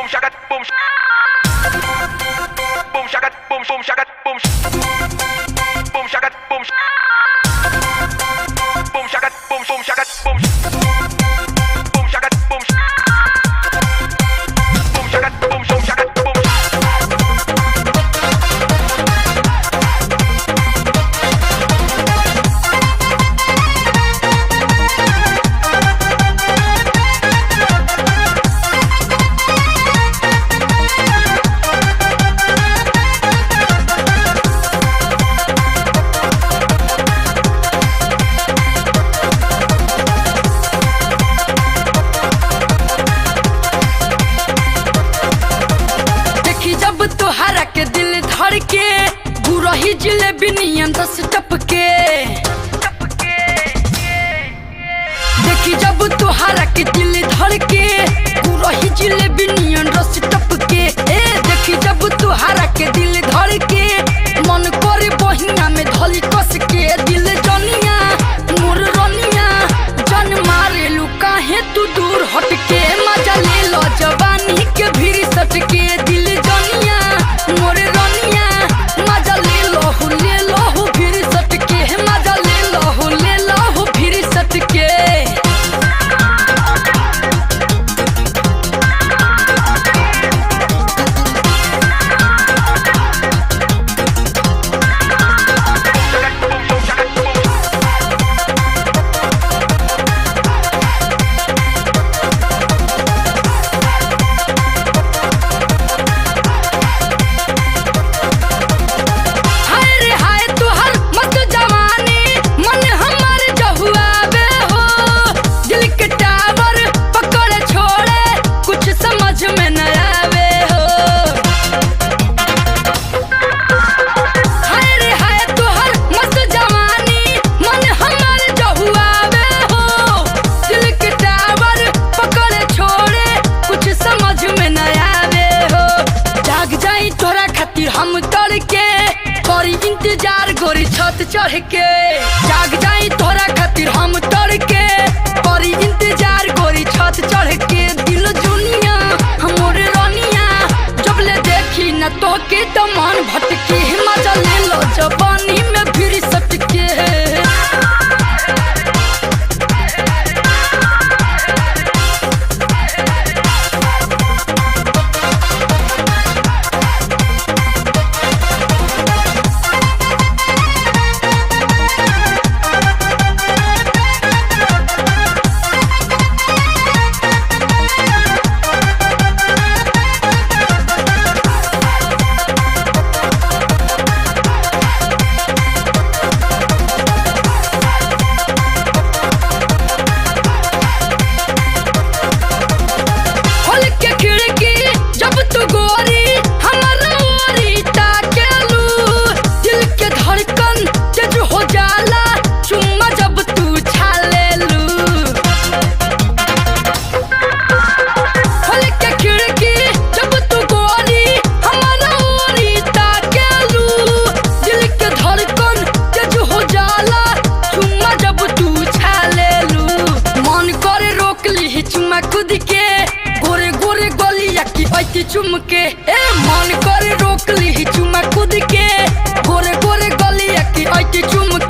shaka boom boom shaka boom shaka boom boom shaka boom shaka boom shaka boom shaka boom shaka boom shaka boom तोहरा के दिल धड़ के गुरही जिलेबी नियन रस टपके देखी जब तोहरा के दिल धड़ के गुरही जिलेबी नियन रस टपके देखी जब तोहरा के दिल धड़ के मन करे बहिना में धली कस के दिल जनिया मोर रनिया जन मारे लू काहे तू दूर हट के मजा ले लो जवानी के भीड़ सट के दिल जनिया मोरे रनिया मजा ले लो फिर सट के मजा ले लो फिर सट के हम तड़ के करी इंतजार गोरी छत चढ़ के जाग जाई तोरा खातिर हम तड़ के करी इंतजार गोरी छत चढ़ के दिल जुनिया हमरे रनिया जब ले देखी न तो के तो मन भटके मजा ले लो जवानी में फिर सट के खुद के गोरे गोरे गलिया की ऐती चुमके मन करे रोक ली चुमा खुद के गोरे गोरे गलिया की ऐती चुमके